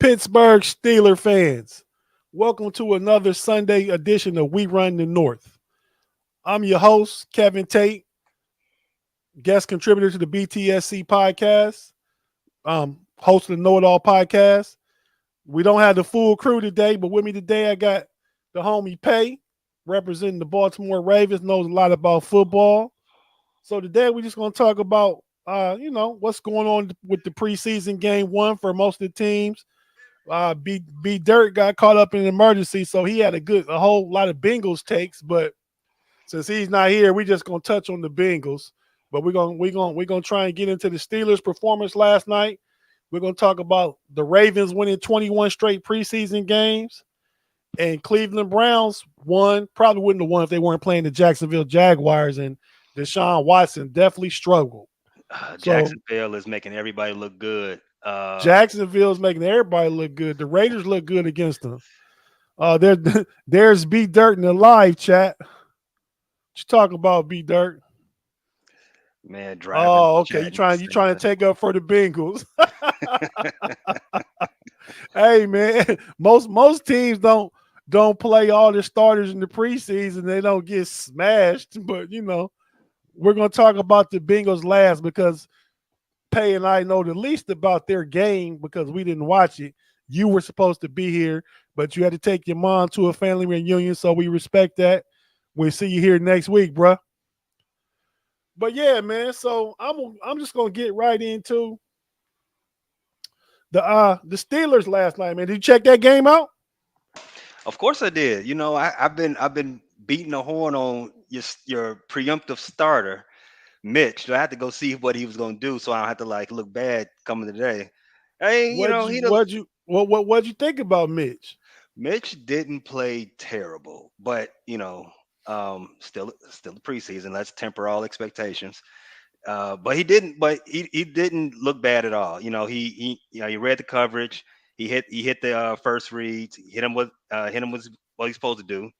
Pittsburgh Steeler fans, welcome to another Sunday edition of We Run the North. I'm your host, Kevin Tate, guest contributor to the BTSC podcast, host of the Know It All podcast. We don't have the full crew today, but with me today, I got the homie Pay, representing the Baltimore Ravens, knows a lot about football. So today, we're just going to talk about, what's going on with the preseason game one for most of the teams. B Dirt got caught up in an emergency, so he had a whole lot of Bengals takes. But since he's not here, we just gonna touch on the Bengals. But we're gonna try and get into the Steelers' performance last night. We're gonna talk about the Ravens winning 21 straight preseason games, and Cleveland Browns probably wouldn't have won if they weren't playing the Jacksonville Jaguars, and DeSean Watson definitely struggled. Jacksonville is making everybody look good. Jacksonville's making everybody look good. The Raiders look good against them. There's B Dirt in the live chat. What you talking about, B Dirt? Man, driving. Oh, okay. You trying to take up for the Bengals? Hey, man. Most teams don't play all their starters in the preseason. They don't get smashed. But we're gonna talk about the Bengals last because Pay and I know the least about their game because we didn't watch it. You were supposed to be here, but you had to take your mom to a family reunion, so we respect that. We'll see you here next week, bruh. But yeah, man. So I'm just gonna get right into the Steelers last night, man. Did you check that game out? Of course I did. I've been beating the horn on your preemptive starter, Mitch. So I had to go see what he was going to do, so I don't have to look bad coming today. Hey, What'd you think about Mitch? Mitch didn't play terrible, but still the preseason. Let's temper all expectations. But he didn't look bad at all. He read the coverage. He hit the first reads. He hit him with what he's supposed to do.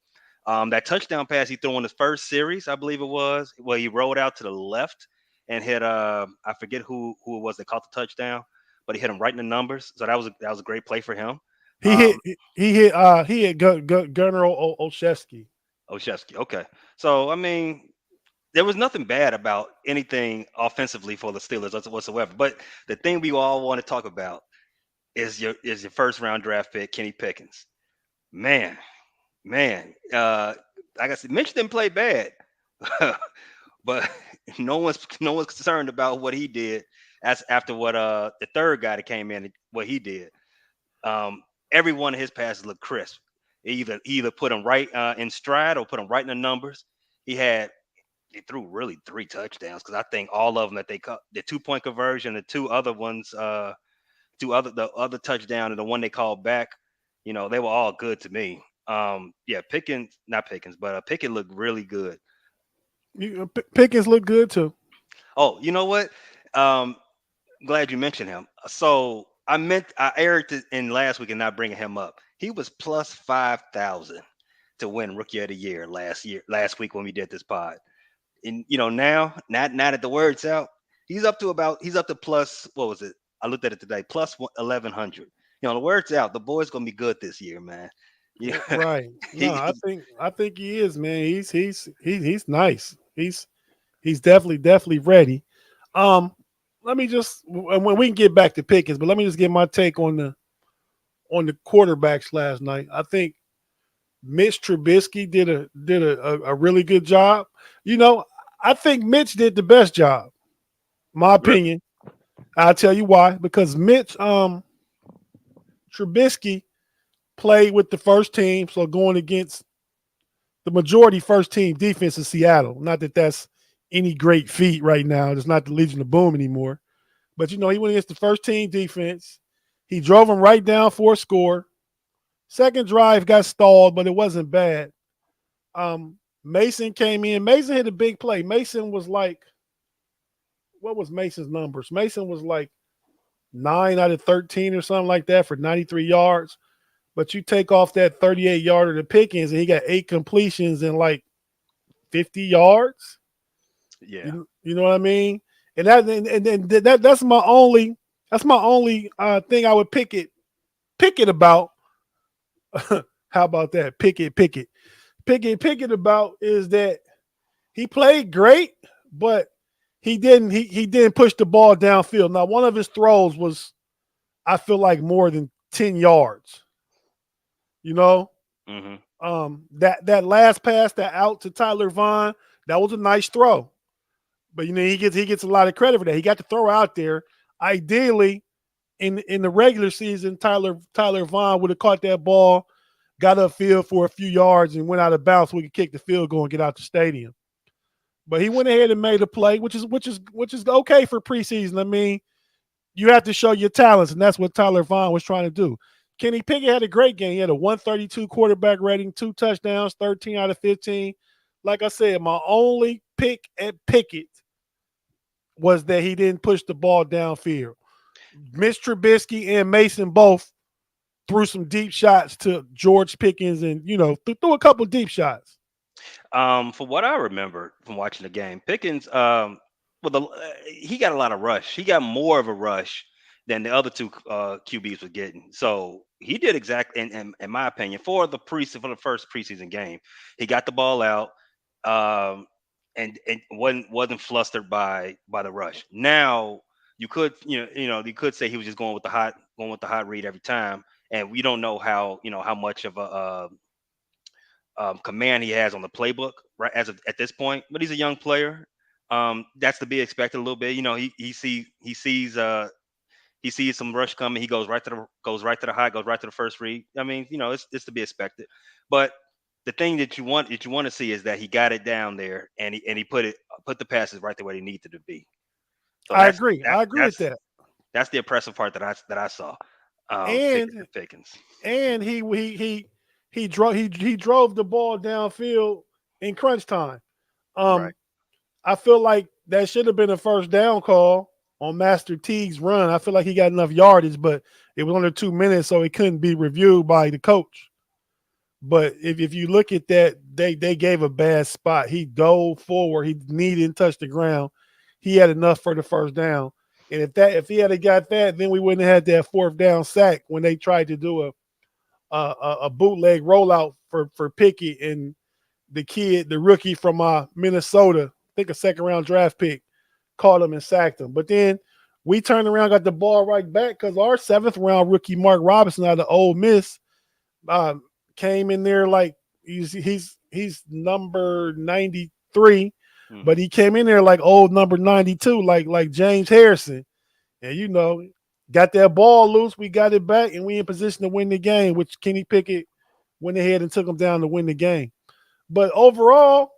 That touchdown pass he threw on his first series, I believe it was, where he rolled out to the left and hit I forget who it was that caught the touchdown, but he hit him right in the numbers. So that was a great play for him. He hit Gunnar Olszewski. Olszewski, okay. So I mean, there was nothing bad about anything offensively for the Steelers whatsoever. But the thing we all want to talk about is your first round draft pick, Kenny Pickens. Man, like I said, Mitch didn't play bad, but no one's concerned about what he did as after what the third guy that came in, what he did. Every one of his passes looked crisp. He either put him right in stride or put him right in the numbers. He threw really 3 touchdowns because I think all of them that they cut, the 2-point conversion, the two other ones, the other touchdown and the one they called back, they were all good to me. Pickens, not Pickens, but Pickett looked really good. Pickens looked good too. Oh, you know what? Glad you mentioned him. So I erred in last week and not bringing him up. He was plus 5,000 to win Rookie of the Year last week when we did this pod. And now that the word's out, he's up to plus, what was it? I looked at it today, plus 1,100. The word's out. The boy's gonna be good this year, man. Yeah, right. No, I think he is, man. He's nice. He's definitely ready. Let me just when we can get back to Pickens, but let me just get my take on the quarterbacks last night. I think Mitch Trubisky did a really good job. I think Mitch did the best job. My opinion. I'll tell you why. Because Mitch Trubisky played with the first team, so going against the majority first team defense in Seattle. Not that that's any great feat right now. It's not the Legion of Boom anymore. But, he went against the first team defense. He drove him right down for a score. Second drive got stalled, but it wasn't bad. Mason came in. Mason hit a big play. Mason was like, what was Mason's numbers? Mason was like 9 out of 13 or something like that for 93 yards. But you take off that 38-yarder to Pickens, and he got 8 completions and like 50 yards. Yeah, you know what I mean. And that's my only thing I would Pickett Pickett about. How about that? Pickett about is that he played great, but he didn't push the ball downfield. Now, one of his throws was, I feel like, more than 10 yards. You know, Mm-hmm. that last pass, that out to Tyler Vaughn, that was a nice throw. But he gets a lot of credit for that. He got the throw out there. Ideally, in the regular season, Tyler Vaughn would have caught that ball, got upfield for a few yards, and went out of bounds so we could kick the field goal and get out the stadium. But he went ahead and made a play, which is okay for preseason. I mean, you have to show your talents, and that's what Tyler Vaughn was trying to do. Kenny Pickett had a great game. He had a 132 quarterback rating, 2 touchdowns, 13 out of 15. Like I said, my only pick at Pickett was that he didn't push the ball downfield. Mitch Trubisky and Mason both threw some deep shots to George Pickens, and threw a couple deep shots. For what I remember from watching the game, Pickens, he got a lot of rush. He got more of a rush than the other two QBs were getting. So he did exactly, in my opinion, for the first preseason game, he got the ball out, and wasn't flustered by the rush. Now you could say he was just going with the hot read every time, and we don't know how much of a command he has on the playbook right at this point. But he's a young player. That's to be expected a little bit. He sees some rush coming. He goes right to the high, goes right to the first read. I mean, it's to be expected. But the thing that you want to see is that he got it down there, and he put the passes right the way they needed to be. So I agree. I agree with that. that's the impressive part that I saw. And Pickens. and he drove the ball downfield in crunch time. Right. I feel like that should have been a first down call on Master Teague's run. I feel like he got enough yardage, but it was under 2 minutes, so it couldn't be reviewed by the coach. But if you look at that, they gave a bad spot. He dove forward. He didn't touch the ground. He had enough for the first down. And if he had got that, then we wouldn't have had that fourth down sack when they tried to do a bootleg rollout for Pickett, and the rookie from Minnesota, I think a second round draft pick, caught him and sacked him. But then we turned around, got the ball right back because our 7th round rookie Mark Robinson out of Ole Miss came in there like he's number 93, but he came in there like old number 92, like James Harrison, and got that ball loose. We got it back, and we in position to win the game, which Kenny Pickett went ahead and took him down to win the game. But overall,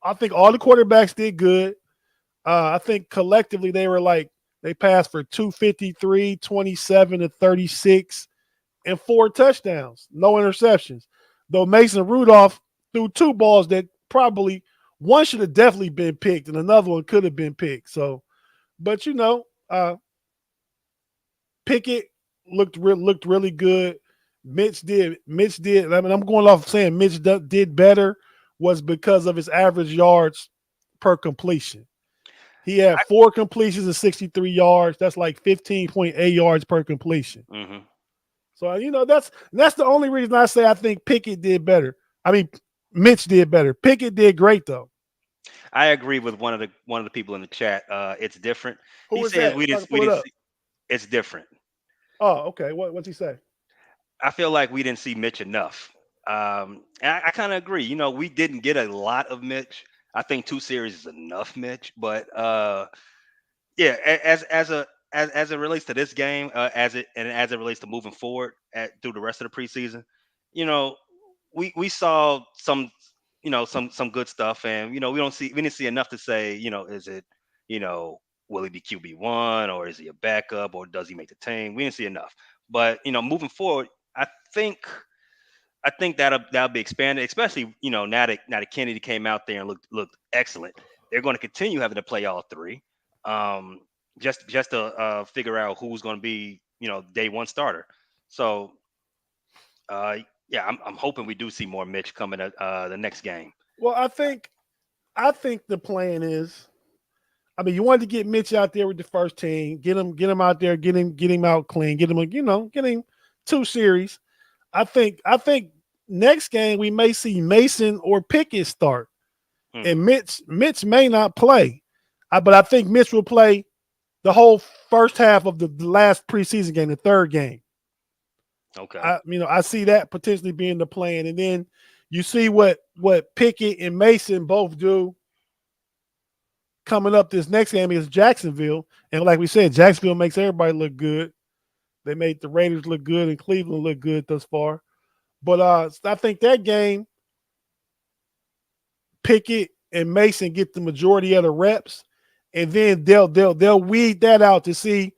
I think all the quarterbacks did good. I think collectively they passed for 253, 27 to 36, and 4 touchdowns, no interceptions. Though Mason Rudolph threw 2 balls that probably one should have definitely been picked, and another one could have been picked. So, but Pickett looked really good. Mitch did. I mean, I'm going off saying Mitch did better was because of his average yards per completion. He had 4 completions and 63 yards. That's like 15.8 yards per completion. Mm-hmm. So that's the only reason I say I think Pickett did better. I mean, Mitch did better. Pickett did great though. I agree with one of the people in the chat. It's different. Who He was says that? we So I didn't can pull it up. see. It's different. Oh, okay. What's he say? I feel like we didn't see Mitch enough. And I kind of agree. We didn't get a lot of Mitch. I think 2 series is enough, Mitch. But yeah, as it relates to this game, as it relates to moving forward through the rest of the preseason, you know, we saw some good stuff, and we didn't see enough to say, is it, will he be QB1, or is he a backup, or does he make the team? We didn't see enough. But moving forward, I think that'll be expanded, especially now that Kennedy came out there and looked excellent. They're going to continue having to play all 3, just to figure out who's going to be day 1 starter. So yeah, I'm hoping we do see more Mitch coming at the next game. Well, I think the plan is, I mean, you wanted to get Mitch out there with the first team, get him out there, get him out clean, get him 2 series. I think next game we may see Mason or Pickett start, and Mitch may not play, but I think Mitch will play the whole first half of the last preseason game, the third game. Okay. I see that potentially being the plan, and then you see what Pickett and Mason both do coming up this next game against Jacksonville, and like we said, Jacksonville makes everybody look good. They made the Raiders look good and Cleveland look good thus far, but I think that game, Pickett and Mason get the majority of the reps, and then they'll weed that out to see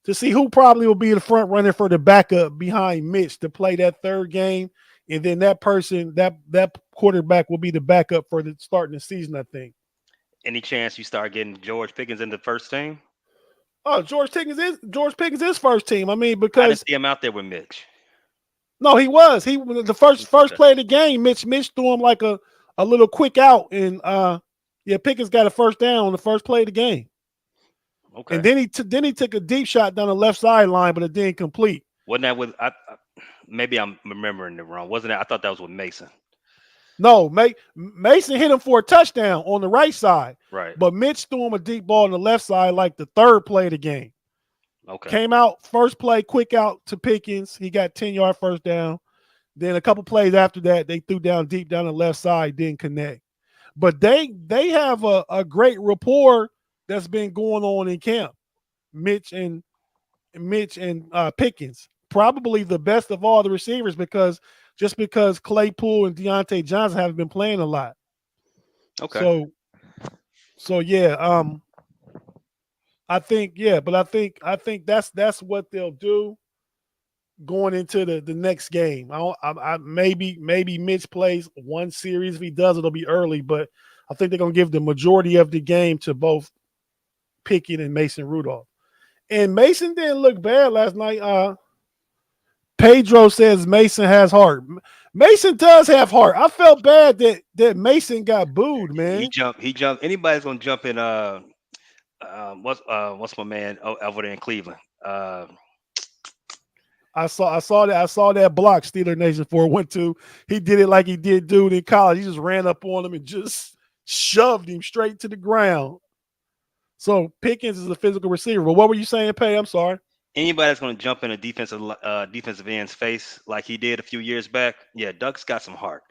who probably will be the front runner for the backup behind Mitch to play that third game, and then that person that quarterback will be the backup for the starting the season. I think. Any chance you start getting George Pickens in the first team? Oh, George Pickens is first team. I mean, I because didn't see him out there with Mitch. no, he was the first play of the game. Mitch threw him like a little quick out, and Pickens got a first down on the first play of the game. Okay. And then he took a deep shot down the left sideline, but it didn't complete. Wasn't that with? Maybe I'm remembering it wrong. Wasn't that? I thought that was with Mason. No, Mason hit him for a touchdown on the right side. Right. But Mitch threw him a deep ball on the left side, like the third play of the game. Okay. Came out, first play, quick out to Pickens. He got 10-yard first down. Then a couple plays after that, they threw down deep down the left side, didn't connect. But they have a great rapport that's been going on in camp. Mitch and Pickens, probably the best of all the receivers because Claypool and Deontay Johnson haven't been playing a lot. Okay. So yeah, I think that's what they'll do going into the next game. I maybe Mitch plays one series. If he does, it'll be early, but I think they're gonna give the majority of the game to both Pickett and Mason Rudolph. And Mason didn't look bad last night. Pedro says Mason has heart. Mason does have heart. I felt bad that Mason got booed, man. He jumped. Anybody's gonna jump in. What's my man over there in Cleveland? I saw that block Steeler Nation 412. He did it like he did dude in college. He just ran up on him and just shoved him straight to the ground. So Pickens is a physical receiver. But what were you saying, Pay? I'm sorry. Anybody that's going to jump in a defensive end's face like he did a few years back, yeah, Duck's got some heart.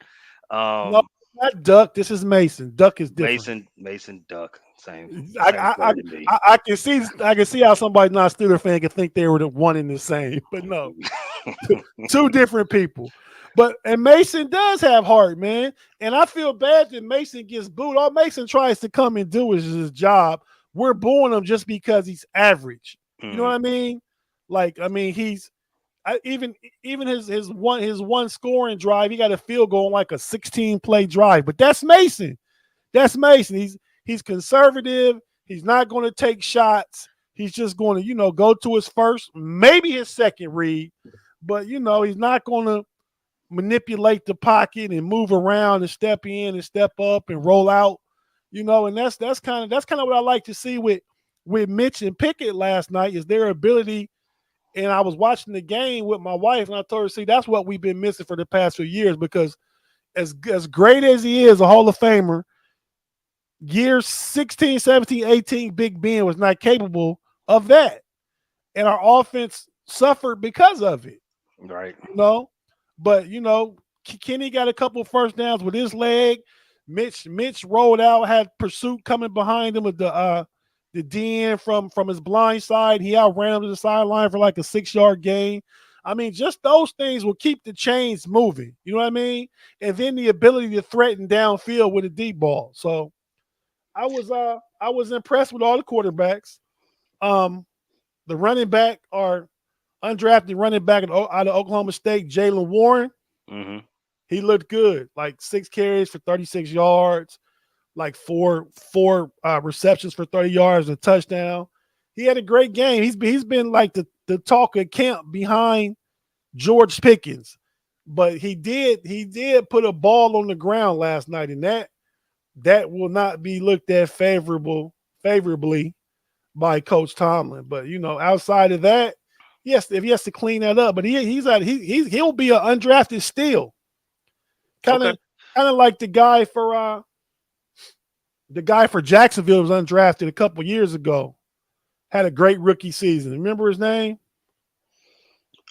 No, not Duck. This is Mason. Duck is different. Mason, Duck, same. I can see how somebody not a Steeler fan can think they were the one and the same, but no, two different people. And Mason does have heart, man. And I feel bad that Mason gets booed. All Mason tries to come and do is his job. We're booing him just because he's average. You know what I mean? Like, I mean, even his one scoring drive, he got a field goal on like a 16-play drive. But that's Mason. That's Mason. He's conservative. He's not going to take shots. He's just going to, go to his first, maybe his second read. But he's not going to manipulate the pocket and move around and step in and step up and roll out. And that's kind of what I like to see with Mitch and Pickett last night is their ability. And I was watching the game with my wife, and I told her, see, that's what we've been missing for the past few years because as great as he is, a Hall of Famer, years 16, 17, 18, Big Ben was not capable of that. And our offense suffered because of it. Right. But, Kenny got a couple first downs with his leg. Mitch rolled out, had pursuit coming behind him with the DN from his blind side. He outran him to the sideline for like a 6-yard gain. I mean, just those things will keep the chains moving. You know what I mean? And then the ability to threaten downfield with a deep ball. So I was impressed with all the quarterbacks. The running back are undrafted running back out of Oklahoma State, Jaylen Warren. Mm-hmm. He looked good, like 6 carries for 36 yards, like four receptions for 30 yards, a touchdown. He had a great game. He's been like the talk of camp behind George Pickens, but he did put a ball on the ground last night, and that will not be looked at favorably by Coach Tomlin. But outside of that, Yes, if he has to clean that up, but he'll be an undrafted steal. Kind Okay. of like the guy for Jacksonville was undrafted a couple years ago. Had a great rookie season. Remember his name?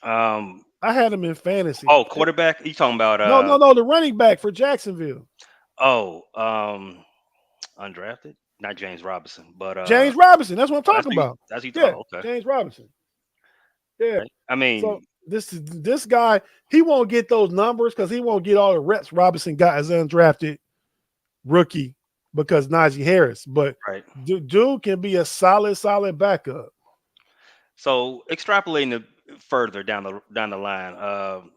Um. I had him in fantasy. Oh, quarterback. You talking about? No, the running back for Jacksonville. Oh. Undrafted. Not James Robinson, but James Robinson. That's what I'm oh, that's talking who you. about. That's who you. Yeah, Oh, okay. James Robinson. Yeah. Okay. I So mean, this guy, he won't get those numbers because he won't get all the reps Robinson got as an undrafted rookie because Najee Harris. But right. dude can be a solid backup. So extrapolating further down the line,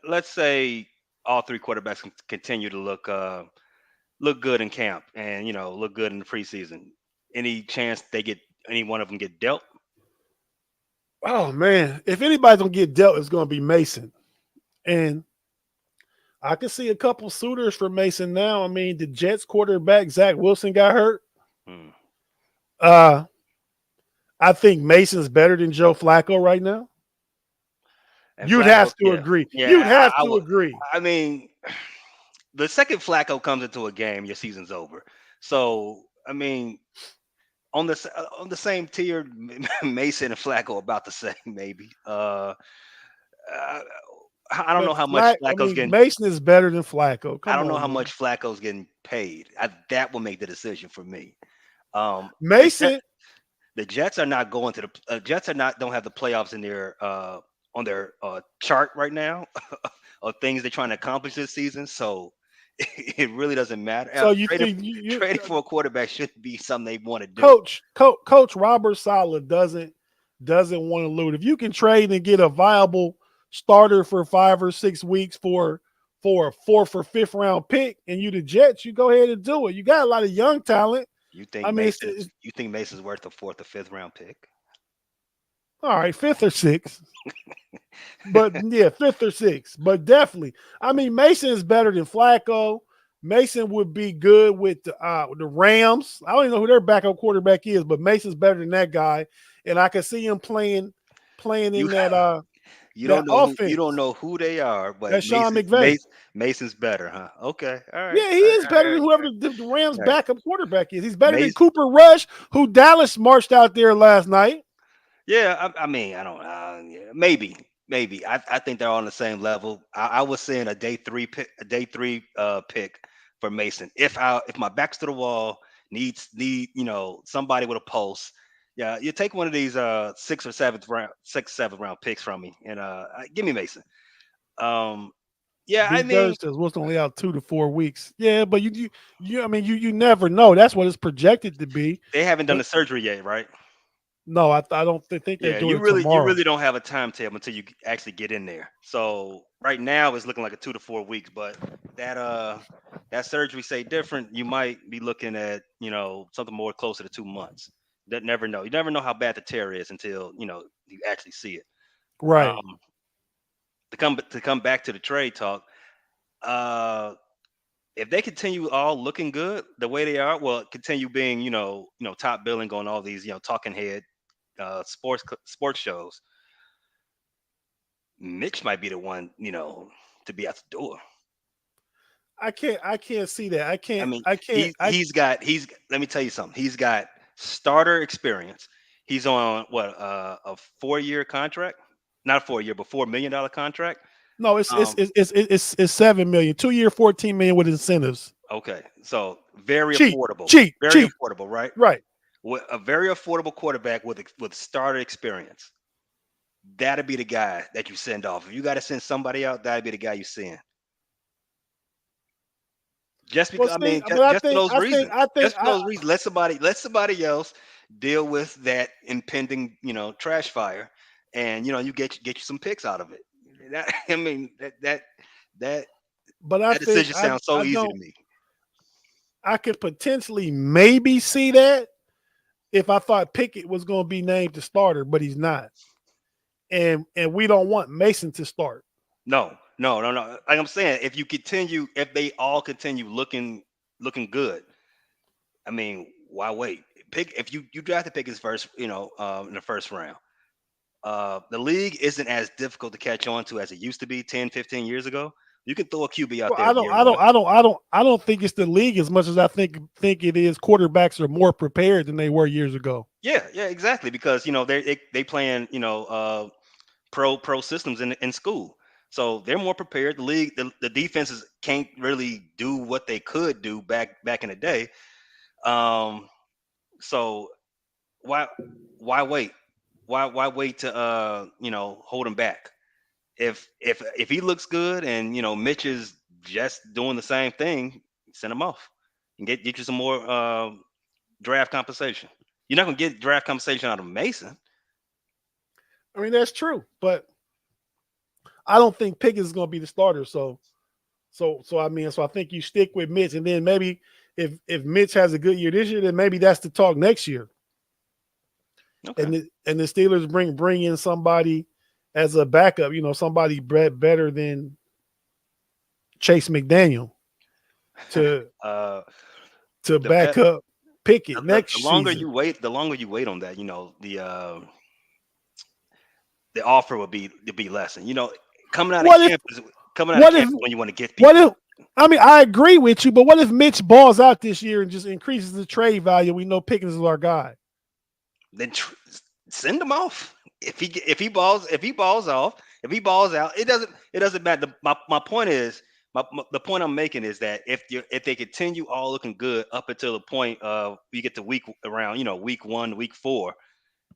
let's say all three quarterbacks continue to look good in camp and look good in the preseason. Any chance they get any one of them get dealt? Oh man, if anybody's gonna get dealt, it's gonna be Mason. And I can see a couple suitors for Mason now. I mean, the Jets quarterback Zach Wilson got hurt. Hmm. Uh, I think Mason's better than Joe Flacco right now. And You'd Flacco, have to yeah, agree. You'd yeah, have I to would. agree. I mean, the second Flacco comes into a game, your season's over. So I mean, on the same tier, Mason and Flacco about the same, maybe. Uh, I don't know But how much Mason is better than Flacco. I Come don't know on, how man. much Flacco's getting paid. That will make the decision for me. Um, the Jet, Mason. the Jets are not going to the Jets are not don't have the playoffs in their on their chart right now of things they're trying to accomplish this season. So it really doesn't matter. So you Trading think trading for a quarterback should be something they want to do. Coach Robert Saleh doesn't want to lose. If you can trade and get a viable starter for 5 or 6 weeks for a fourth or fifth round pick, and you the Jets, you go ahead and do it. You got a lot of young talent. You I think mean, Mason's worth a fourth or fifth round pick? all right, fifth or sixth, but yeah, fifth or sixth, but definitely. I mean, Mason is better than Flacco. Mason would be good with the Rams. I don't even know who their backup quarterback is, but Mason's better than that guy, and I can see him playing You in that you that don't offense. know who they are, but That's Sean McVay. Mason's better, huh? Okay, all right, Yeah, he all is right, all better than right, whoever the Rams all right. backup quarterback is. He's better than Mason, Cooper Rush, who Dallas marched out there last night. yeah, I mean, I don't, yeah, maybe. I think they're all on the same level. I was saying a day three pick for Mason. If my back's to the wall, need somebody with a pulse. Yeah, you take one of these seventh round picks from me, and give me Mason. Um, yeah, I B. mean, Durst says what's only out 2 to 4 weeks. Yeah, but I mean you never know. That's what it's projected to be. they haven't done But the surgery yet, right? no, I don't think they're Yeah, doing it you tomorrow. really don't have a timetable until you actually get in there. So right now it's looking like a 2 to 4 weeks, but that that surgery say different. You might be looking at something more closer to 2 months. That never know. You never know how bad the tear is until you actually see it. Right. Um, to come back to the trade talk, uh, if they continue all looking good the way they are, well, continue being top billing on all these talking head sports shows. Mitch might be the one, to be out the door. I can't see that. I mean, I can't I let me tell you something. He's got starter experience. He's on what a 4 year contract, not a 4 year, but $4 million contract. no, Um, it's 7 million, 2 year, 14 million with incentives. okay, so very Cheap, affordable, cheap, very cheap. affordable, right? Right. With a very affordable quarterback with starter experience. That'd be the guy that you send off. If you got to send somebody out, that'd be the guy you send. Just Well, because I see, mean, but just for those reasons. I think Just for those reasons, let somebody else deal with that impending, trash fire, and you get you some picks out of it. That, I mean, that but that decision sounds so I easy to don't me. I could potentially maybe see that if I thought Pickett was going to be named the starter, but he's not. And we don't want Mason to start. No, no, no, no. Like I'm saying, if they all continue looking good, I mean, why wait? Pick if you draft to pick his first, in the first round. The league isn't as difficult to catch on to as it used to be 10, 15 years ago. You can throw a QB out Well, there I don't, year I don't, one. I don't, I don't, I don't think it's the league as much as I think it is. Quarterbacks are more prepared than they were years ago. Yeah, yeah, exactly. Because they playing pro systems in school, so they're more prepared. The league, the defenses can't really do what they could do back in the day. Um, so why why wait? Why wait to hold him back? If he looks good and Mitch is just doing the same thing, send him off and get you some more draft compensation. You're not gonna get draft compensation out of Mason. I mean, that's true, but I don't think Pickett is going to be the starter. So I think you stick with Mitch, and then maybe if Mitch has a good year this year, then maybe that's the talk next year. Okay. And the Steelers bring in somebody as a backup, somebody better than Chase McDaniel to Uh, to the bet back up Pickett the next longer season. you wait, on that, the offer will be less. And coming out of What if camp is coming out of what camp if is when you want to get what people. if I mean I agree with you, but what if Mitch balls out this year and just increases the trade value? We know Pickens is our guy. Then send him off. If he balls out, it doesn't matter. My point is the point I'm making is that if they continue all looking good up until the point of you get to week 1, week 4,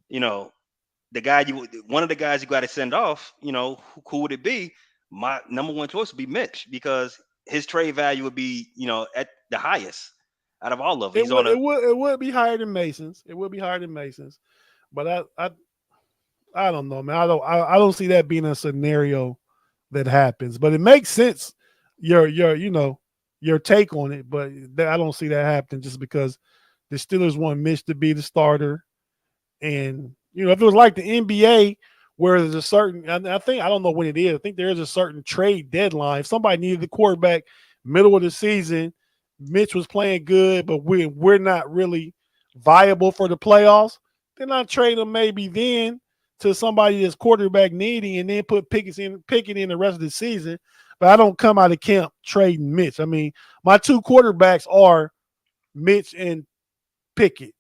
you know the guy you one of the guys you got to send off, who would it be? My number one choice would be Mitch because his trade value would be at the highest out of all of them. It He's on would a it would it would be higher than Mason's. It would be higher than Mason's. But I don't know, man. I don't see that being a scenario that happens. But it makes sense your take on it, but I don't see that happening just because the Steelers want Mitch to be the starter. And if it was like the NBA where there's a certain, I think I don't know when it is. I think there is a certain trade deadline. If somebody needed the quarterback middle of the season, Mitch was playing good, but we're not really viable for the playoffs. Then I trade him maybe then to somebody that's quarterback needy, and then put Pickett in the rest of the season. But I don't come out of camp trading Mitch. I mean, my two quarterbacks are Mitch and Pickett.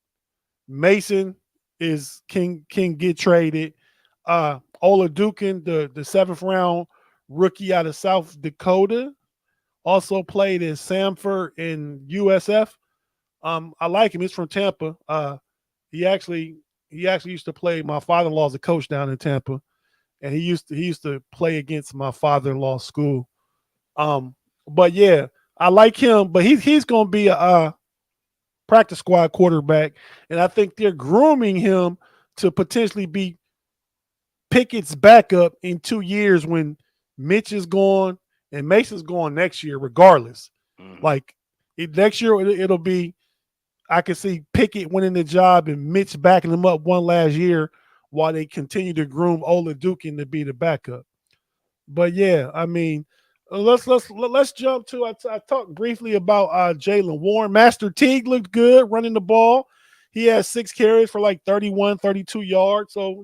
Mason can get traded. Oladukin, the 7th round rookie out of South Dakota, also played in Samford in USF. I like him. He's from Tampa. He actually used to play. My father-in-law's a coach down in Tampa, and he used to play against my father-in-law's school. Um, but yeah, I like him. But he's gonna be a practice squad quarterback, and I think they're grooming him to potentially be Pickett's backup in 2 years when Mitch is gone and Mason's gone next year, regardless. mhm. Like next year, it'll be I can see Pickett winning the job and Mitch backing him up one last year while they continue to groom Ola Dukin to be the backup. But yeah, I mean, let's jump to. I talked briefly about Jalen Warren. Master Teague looked good running the ball. He had 6 carries for like 31, 32 yards. So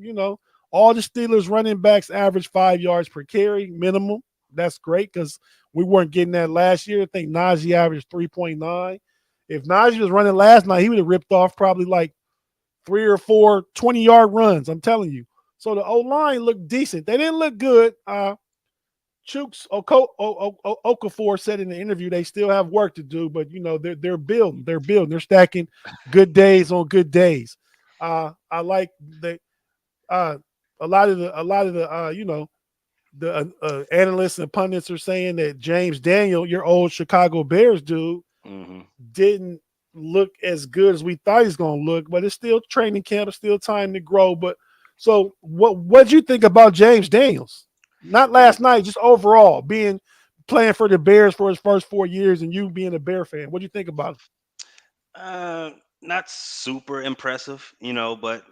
all the Steelers running backs average 5 yards per carry minimum. That's great because we weren't getting that last year. I think Najee averaged 3.9. If Najee was running last night, he would have ripped off probably like 3 or 4 20-yard runs. I'm telling you. So the O line looked decent. They didn't look good. Chooks Okafor said in the interview they still have work to do, but they're building. They're building. They're stacking good days on good days. I like the a lot of the the analysts and pundits are saying that James Daniel, your old Chicago Bears dude, Mhm. didn't look as good as we thought he's going to look, but it's still training camp. It's still time to grow. But so what'd you think about James Daniels? Not Yeah, last night, just overall playing for the Bears for his first 4 years and you being a Bear fan. What do you think about him? uh, not super impressive, but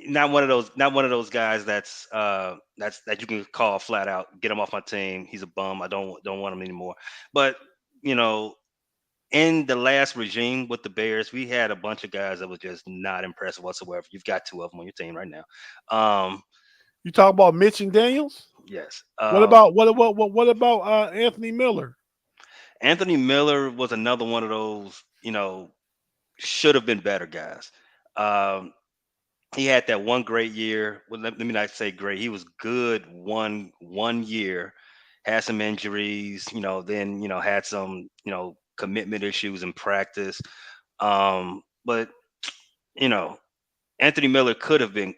not one of those guys that you can call flat out, get him off my team. He's a bum. I don't want him anymore. But you know, in the last regime with the Bears, we had a bunch of guys that was just not impressive whatsoever. You've got two of them on your team right now. Um, You talk about Mitch and Daniels. yes. What about Anthony Miller? Anthony Miller was another one of those, should have been better guys. Um, he had that one great year. Well, let me not say great. He was good one year. Had some injuries, then had some commitment issues in practice. But you know, Anthony Miller could have been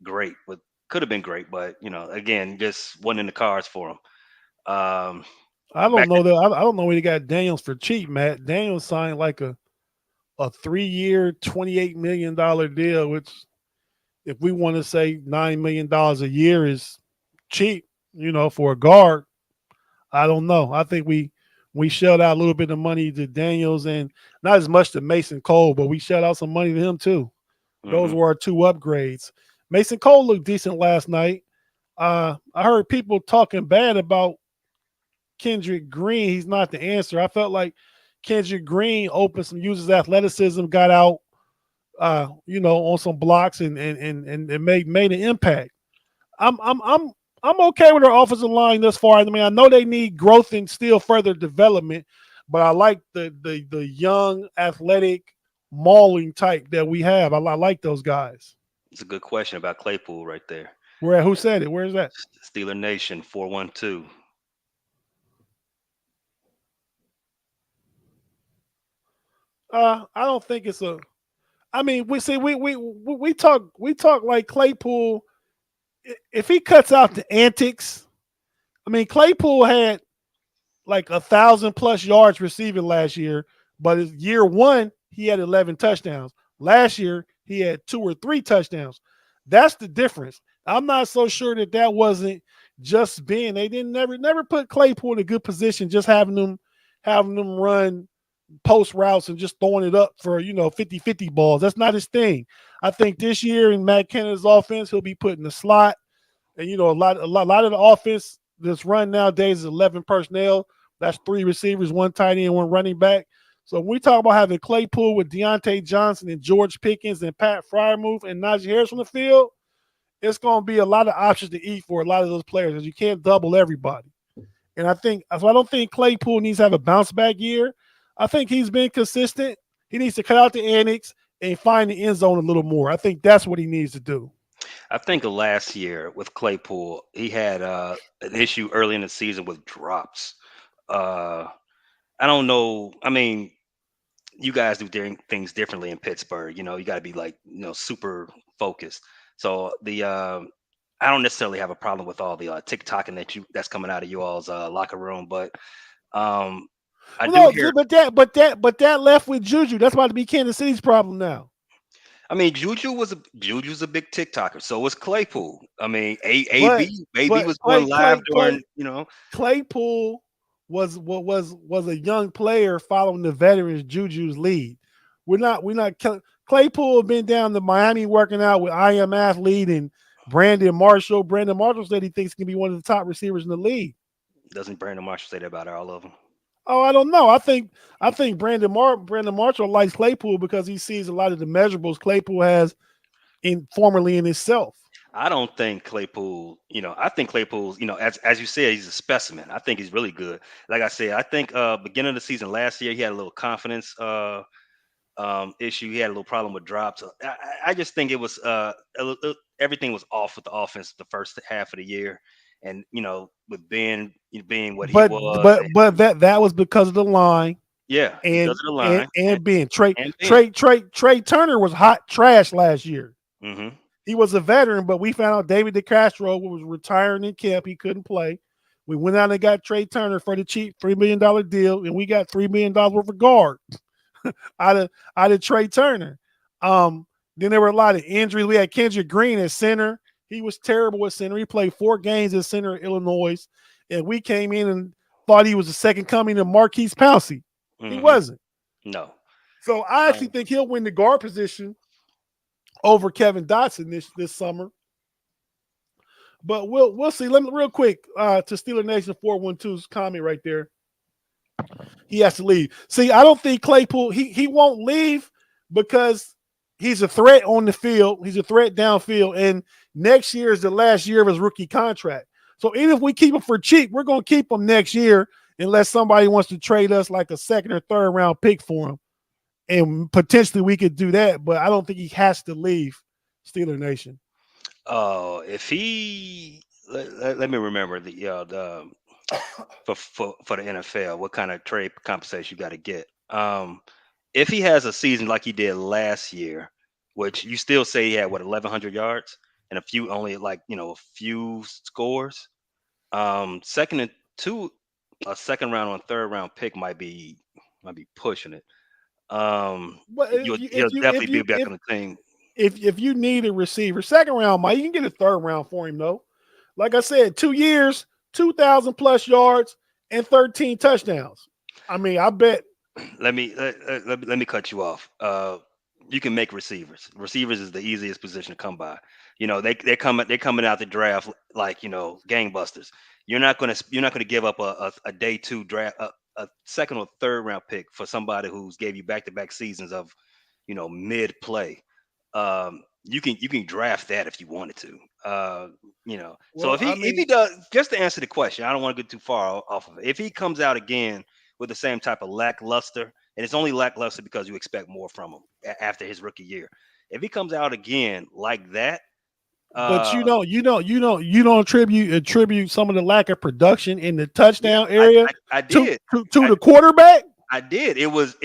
great, but again, just wasn't in the cards for him. Um, I don't back know that. I don't know when he got Daniels for cheap, Matt. Daniels signed like a 3-year, $28 million deal, which if we want to say $9 million a year is cheap, for a guard. I don't know. I think we shelled out a little bit of money to Daniels and not as much to Mason Cole, but we shelled out some money to him too. Those mhm. were our two upgrades. Mason Cole looked decent last night. I heard people talking bad about Kendrick Green. He's not the answer. I felt like Kendrick Green opened some uses athleticism, got out, on some blocks and made an impact. I'm okay with our offensive line thus far. I mean, I know they need growth and still further development, but I like the young, athletic, mauling type that we have. I like those guys. It's a good question about Claypool right there. Who said it? Where's that? Steeler Nation 412. I don't think it's a. I mean, we talk like Claypool. If he cuts out the antics, I mean, Claypool had like 1,000+ yards receiving last year, but his year one he had 11 touchdowns. Last year he had 2 or 3 touchdowns. That's the difference. I'm not so sure that wasn't just being. They didn't never put Claypool in a good position, just having them run post routes and just throwing it up for 50-50 balls. That's not his thing. I think this year in Matt Canada's offense, he'll be put in the slot, and a lot of the offense that's run nowadays is 11 personnel. That's 3 receivers, 1 tight end, 1 running back. So when we talk about having Claypool with Deontay Johnson and George Pickens and Pat Fryermuth and Najee Harris on the field, it's going to be a lot of options to eat for a lot of those players because you can't double everybody. And I don't think Claypool needs to have a bounce back year. I think he's been consistent. He needs to cut out the antics and find the end zone a little more. I think that's what he needs to do. I think last year with Claypool, he had an issue early in the season with drops. Uh, I don't know. I mean, you guys do things differently in Pittsburgh. You got to be like, super focused. So I don't necessarily have a problem with all the TikToking that's coming out of you all's locker room, but um, I Well, do no, hear. but that left with Juju. That's about to be Kansas City's problem now. I mean, Juju's a big TikToker. So was Claypool. I mean, But AB but was going live during. Claypool was a young player following the veterans Juju's lead. We're not Claypool been down to Miami working out with I Am Athlete and Brandon Marshall. Brandon Marshall said he thinks he can be one of the top receivers in the league. Doesn't Brandon Marshall say that about all of them? Oh, I don't know. I think Brandon Marshall likes Claypool because he sees a lot of the measurables Claypool has formerly in himself. I don't think Claypool. I think Claypool's. As you said, he's a specimen. I think he's really good. Like I said, I think beginning of the season last year, he had a little confidence issue. He had a little problem with drops. I just think it was everything was off with the offense the first half of the year, and with Ben being what he But was, but but that was because of the line yeah, because and of the and line and being Trey and Ben. Trey Trey Trey Turner was hot trash last year. Hmm. He was a veteran, but we found out David DeCastro was retiring in camp. He couldn't play. We went out and got Trey Turner for the cheap $3 million deal, and we got $3 million worth of guard out of Trey Turner. Then there were a lot of injuries. We had Kendrick Green at center. He was terrible at center. He played 4 games at center at Illinois, and we came in and thought he was the second coming of Marquise Pouncey. He Hmm. wasn't. No. So I actually Um, think he'll win the guard position over Kevin Dotson this summer. But we'll see. Let me real quick to Steeler Nation 412's comment right there. He has to leave. See, I don't think Claypool he won't leave because he's a threat on the field. He's a threat downfield, and next year is the last year of his rookie contract. So even if we keep him for cheap, we're going to keep him next year unless somebody wants to trade us like a second or third round pick for him, and potentially we could do that. But I don't think he has to leave Steeler Nation. Oh, if he let me remember the for the NFL, what kind of trade compensation you got to get. If he has a season like he did last year, which you still say he had what 1,100 yards and a few only like a few scores. Second and two, a second round or third round pick might be pushing it. But He'll definitely be back on the team. if you need a receiver, second round, Mike, you can get a third round for him though. Like I said, 2 years, 2,000 plus yards and 13 touchdowns. I mean, I bet. Let me cut you off. You can make receivers. Receivers is the easiest position to come by. They're coming out the draft like gangbusters. You're not gonna give up a day two draft a second or third round pick for somebody who's gave you back to back seasons of mid play. You can draft that if you wanted to. So Well, if he does, just to answer the question, I don't want to get too far off of it. If he comes out again with the same type of lackluster, and it's only lackluster because you expect more from him after his rookie year. If he comes out again like that, but uh, you don't attribute some of the lack of production in the touchdown I, area I to did. to I, the quarterback. I did. It was.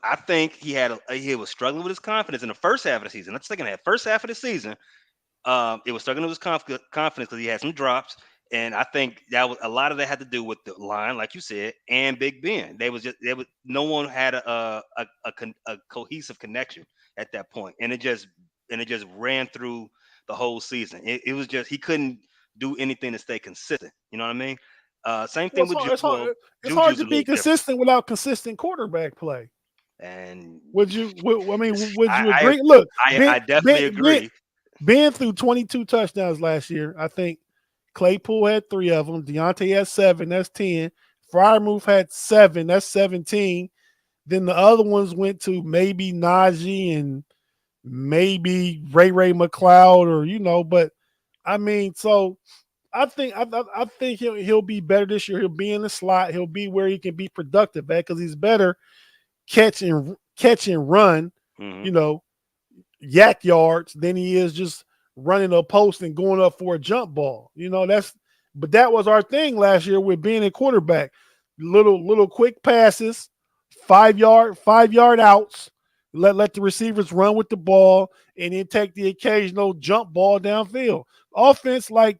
I think he was struggling with his confidence in the first half of the season. Not the second half. First half of the season, it was struggling with his confidence because he had some drops, and I think that was a lot of that had to do with the line, like you said, and Big Ben. No one had a cohesive connection at that point, and it just ran through the whole season. It was just he couldn't do anything to stay consistent. You know what I mean? Same Well, thing with it's hard Juju's to a be little different, consistent without consistent quarterback play. and I mean, would you I agree? Look, I definitely agree. Ben threw 22 touchdowns last year. I think Claypool had 3 of them. Deontay had 7. That's 10. Fryermuth had 7. That's 17. Then the other ones went to maybe Najee and maybe Ray McLeod, or. But I mean, so I think he'll be better this year. He'll be in the slot. He'll be where he can be productive at because he's better catch and run. Hmm. You know, yak yards than he is just running a post and going up for a jump ball. But that was our thing last year with being a quarterback. Little quick passes, 5 yard outs. Let the receivers run with the ball and then take the occasional jump ball downfield. Offense, like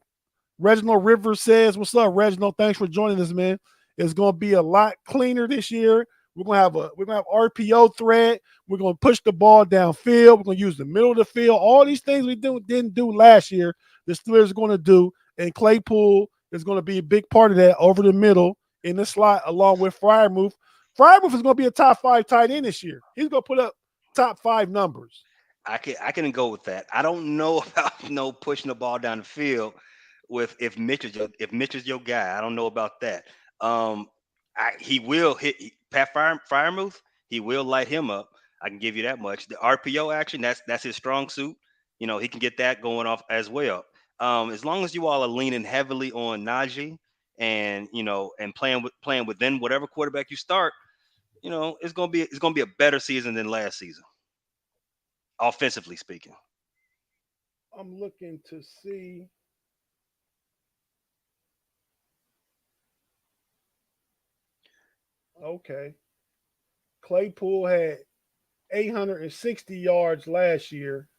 Reginald Rivers says, "What's up, Reginald? Thanks for joining us, man. It's going to be a lot cleaner this year. We're gonna have RPO threat. We're gonna push the ball downfield. We're gonna use the middle of the field. All these things we didn't do last year, the Steelers are gonna do, and Claypool is gonna be a big part of that over the middle in the slot, along with Fryermuth. Fryermuth is gonna be a top 5 tight end this year. He's gonna put up top 5 numbers. I can go with that. I don't know about no pushing the ball down the field with if Mitch is your guy. I don't know about that. Um, he will hit Pat Fryermuth. He will light him up. I can give you that much. The RPO action, that's his strong suit. He can get that going off as well. As long as you all are leaning heavily on Najee and playing within whatever quarterback you start, it's gonna be a better season than last season, offensively speaking. I'm looking to see. Okay, Claypool had 860 yards last year,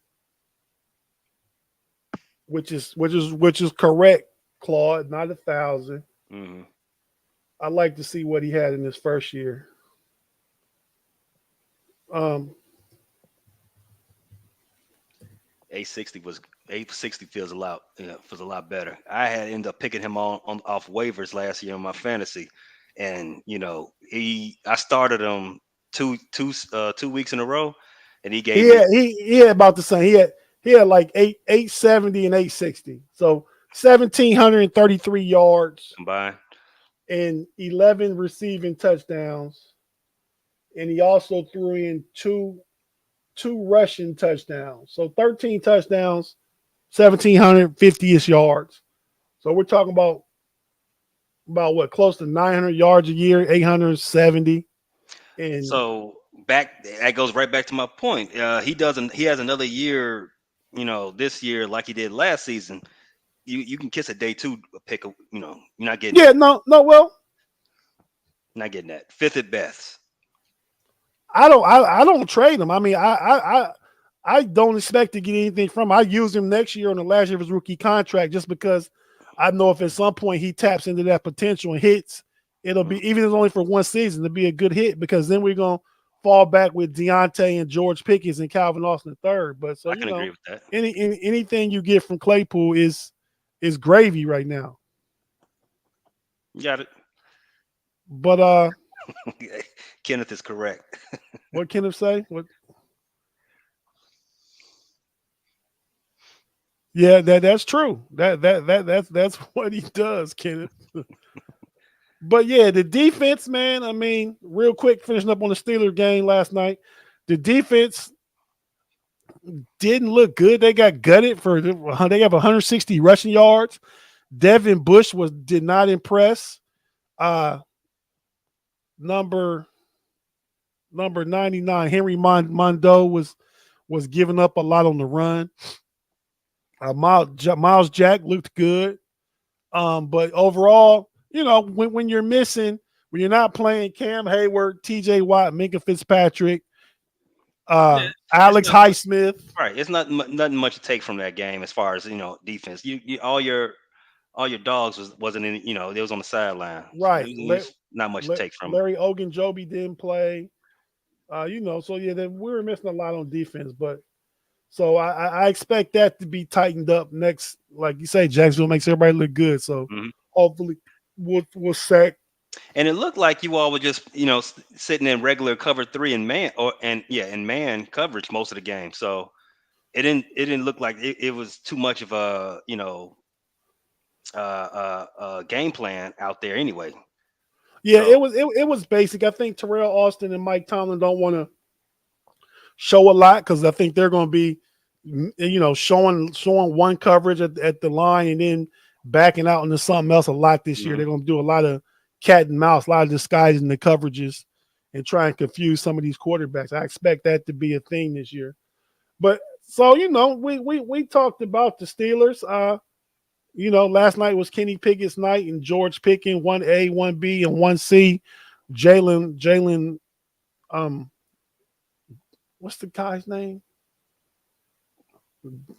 which is correct, Claude, not 1,000. Hmm. I'd like to see what he had in his first year. Um, 860 feels a lot better. I had ended up picking him on off waivers last year in my fantasy, and I started him 2 weeks in a row, and he gave me he had about the same. He had like 870 and 860. So 1,733 yards. combined. and 11 receiving touchdowns, and he also threw in two rushing touchdowns. So 13 touchdowns, 1,750-ish yards. So we're talking about what, close to 900 yards a year, 870. And So back that goes right back to my point. He has another year, this year like he did last season. You can kiss a day two pick. You're not getting yeah, that. no, well, Not getting that. Fifth at best. I don't trade him. I mean, I don't expect to get anything from him. I use him next year on the last year of his rookie contract just because I know if at some point he taps into that potential and hits, it'll be, even if it's only for one season, to be a good hit, because then we're gonna fall back with Deontay and George Pickens and Calvin Austin III. But so I can agree with that. anything you get from Claypool is gravy right now. You got it. But Kenneth is correct. what can I say? What? Yeah, that's true. That's what he does, Kenneth. But yeah, the defense, man. I mean, real quick, finishing up on the Steelers game last night. The defense didn't look good. They got gutted they have 160 rushing yards. Devin Bush did not impress. Uh number 99, Henry Mondo was giving up a lot on the run. Miles Jack looked good. But overall, when you're missing, when you're not playing Cam Hayward, TJ Watt, Minka Fitzpatrick, Yeah, it's Alex not Highsmith. right. It's not nothing much to take from that game as far as defense. You all your dogs wasn't in. They was on the sideline. So Right. there's not much to take from them. Larry Ogunjobi didn't play. So yeah, we were missing a lot on defense, but so I expect that to be tightened up next. Like you say, Jacksonville makes everybody look good. So Mhm. hopefully we'll sack. And it looked like you all were just sitting in regular cover three and man in man coverage most of the game. So it didn't look like it was too much of a game plan out there anyway. Yeah, So it was basic. I think Terrell Austin and Mike Tomlin don't want to show a lot because I think they're going to be, showing one coverage at the line and then backing out into something else a lot this year. mhm. They're going to do a lot of cat and mouse, a lot of disguising the coverages and try and confuse some of these quarterbacks. I expect that to be a thing this year. But so we talked about the Steelers. Last night was Kenny Pickett's night and George Pickens, 1A, 1B, and 1C. Jalen, what's the guy's name?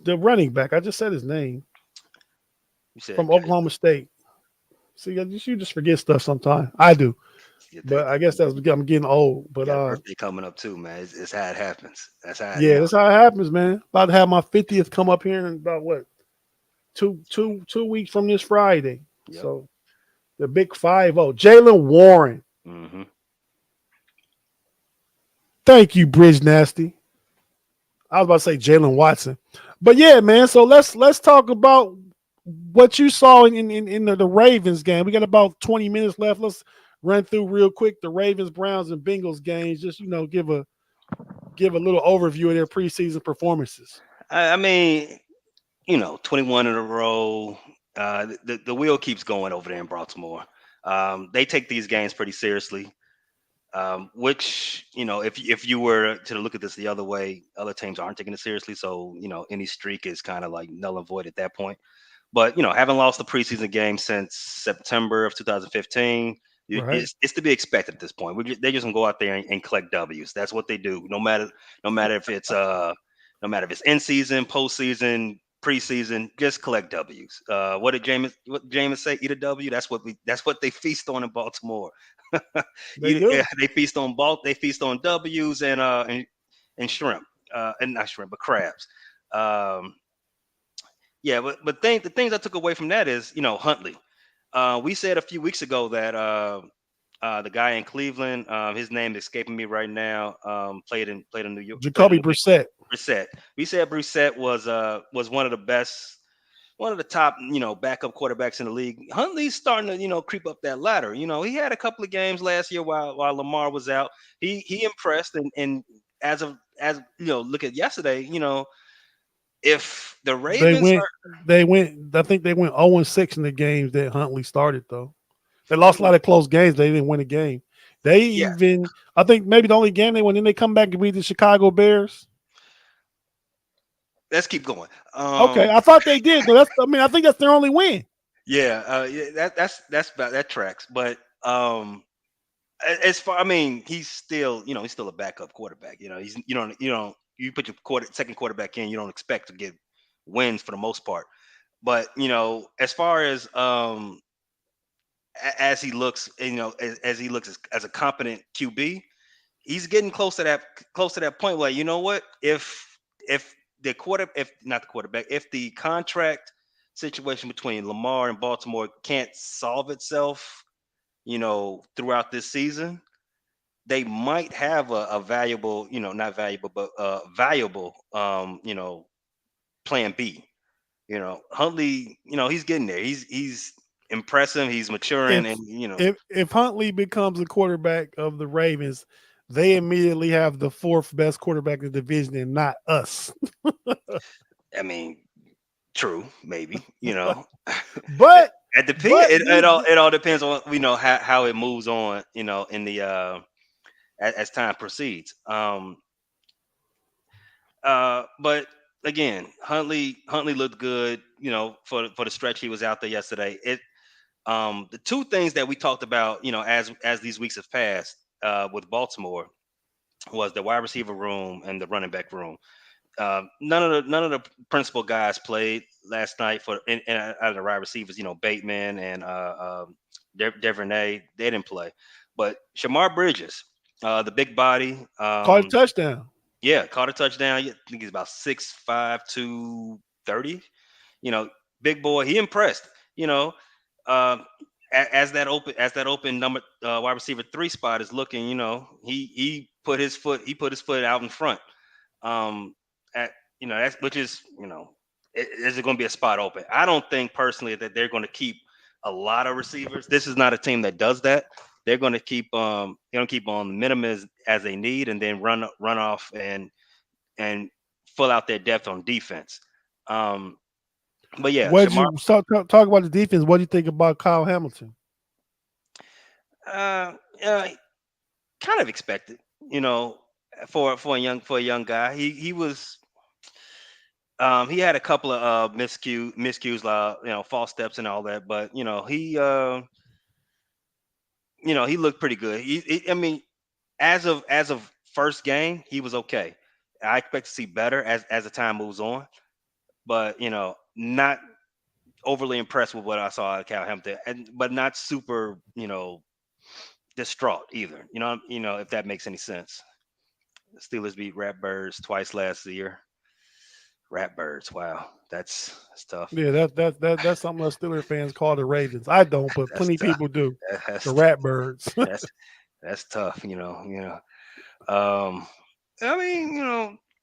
The running back. I just said his name You said from Oklahoma State. See, you just forget stuff sometimes. I do, but I guess I'm getting old. But got a birthday coming up too, man. It's how it happens. That's how yeah, that's how it happens, man. About to have my 50th come up here in about what 2 weeks from this Friday. Yep. So the big 5-0. Jalen Warren. Mm-hmm. Thank you, Bridge Nasty. I was about to say Jalen Watson, but yeah, man. So let's talk about what you saw in the Ravens game. We got about 20 minutes left. Let's run through real quick the Ravens, Browns, and Bengals games. Just give a little overview of their preseason performances. I mean, 21 in a row. The wheel keeps going over there in Baltimore. They take these games pretty seriously. Which if you were to look at this the other way, other teams aren't taking it seriously. So any streak is kind of like null and void at that point. But haven't lost the preseason game since September of 2015. Right. It's to be expected at this point. They're just gonna go out there and collect W's. That's what they do. No matter if it's in season, postseason, preseason, just collect W's. What did Jameis say? Eat a W. That's what they feast on in Baltimore. They do. They feast on W's and shrimp. And not shrimp, but crabs. Yeah, but the things I took away from that is, Huntley. We said a few weeks ago that the guy in Cleveland, his name is escaping me right now, played in New York. Jacoby Brissett. Brissett. We said Brissett was one of one of the top, backup quarterbacks in the league. Huntley's starting to, creep up that ladder. He had a couple of games last year while Lamar was out. He impressed, and look at yesterday. If the They Ravens went. They went. I think they went 0-6 in the games that Huntley started. Though they lost a lot of close games. They didn't win a game. They yeah, even. I think maybe the only game they won. Then they come back and beat the Chicago Bears. let's keep going. Okay, I thought they did. Though. I think that's their only win. Yeah, that tracks. But as far, he's still, he's still a backup quarterback. He's you put your second quarterback in, you don't expect to get wins for the most part. But as far as as he looks, as he looks as a competent QB, he's getting close to that point where, you know what, if if not the quarterback, if the contract situation between Lamar and Baltimore can't solve itself, throughout this season, they might have a valuable, not valuable, but valuable, plan B. Huntley, he's getting there. He's impressive. He's maturing, and If if Huntley becomes the quarterback of the Ravens, they immediately have the fourth best quarterback in the division, and not us. I mean, true, maybe. But It depends. but It all depends on how it moves on. In the as time proceeds. But again, Huntley looked good. For the stretch he was out there yesterday. The two things that we talked about, as these weeks have passed, with Baltimore, was the wide receiver room and the running back room. None of the principal guys played last night out of the wide receivers. Bateman and Devernay, they didn't play, but Shamar Bridges, the big body, caught a touchdown. yeah, caught a touchdown. I think he's about 6'5", 230. Big boy. He impressed. Um, as that open number wide receiver 3 spot is looking. He put his foot out in front. Um, at that's which is is it going to be a spot open? I don't think personally that they're going to keep a lot of receivers. This is not a team that does that. They're going to keep on the minimum as they need, and then run off and fill out their depth on defense. Um, but yeah, What did Shamar, you talk about the defense? What do you think about Kyle Hamilton? uh, uh, kind of expected, for a young guy. He was he had a couple of miscues, false steps and all that, but he looked pretty good. As of first game, he was okay. I expect to see better as the time moves on, but not overly impressed with what I saw out of Cal Hampton, but not super, distraught either. If that makes any sense. The Steelers beat Ratbirds twice last year. Ratbirds, wow, that's tough. Yeah, that's something us Steelers fans call the Ravens. I don't, but That's plenty of tough. people do. The That's Ratbirds. that's that's tough. Um,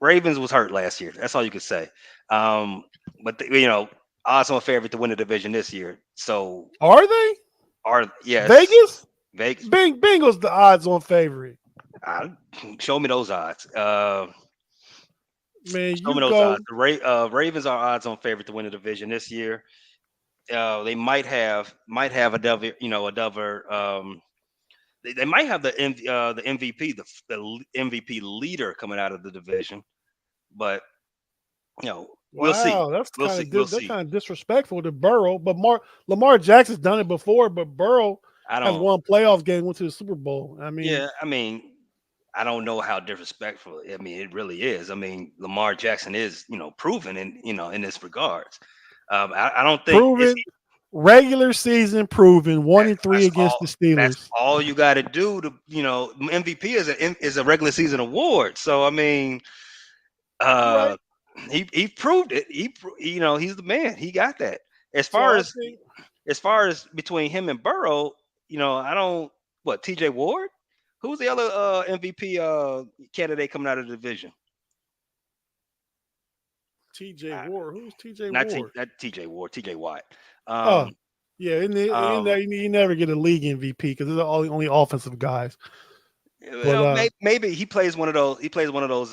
Ravens was hurt last year. That's all you could say. Um, but odds on favorite to win the division this year. So Are they? yes, Vegas? Vegas. Bengals the odds on favorite. I, show me those odds. Man, Show me you those go. odds. The Ravens are odds on favorite to win the division this year. They might have another. They might have the MVP, the MVP leader coming out of the division, but we'll see. Wow, that's We'll kind see. of We'll that's see. kind of disrespectful to Burrow. But Lamar Jackson's done it before, but Burrow I has don't. won playoff game, went to the Super Bowl. Yeah, I don't know how disrespectful. It really is. Lamar Jackson is, proven in this regards. I don't think it's proven regular season proven one that, and three that's against all. the That's Steelers. all you got to do to, MVP is a regular season award. So Right. uh, he proved it. He's the man. He got that. As So far I as think between him and Burrow, I don't. What, TJ Ward? Who's the other MVP candidate coming out of the division? TJ Ward. Who's TJ Not Ward? TJ Ward, TJ Watt. Oh, yeah. You never get a league MVP because they're only offensive guys. But maybe he plays one of those. He plays one of those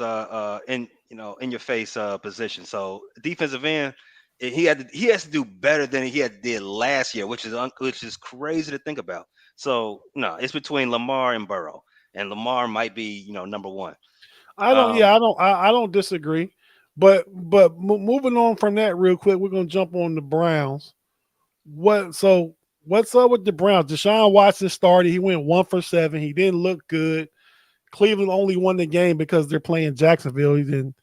in your face positions. So defensive end, he has to do better than he did last year, which is crazy to think about. So no, it's between Lamar and Burrow, and Lamar might be number one. I don't disagree. But moving on from that real quick, we're gonna jump on the Browns. What's up with the Browns? DeSean Watson started. He went 1 for 7. He didn't look good. Cleveland only won the game because they're playing Jacksonville. He didn't.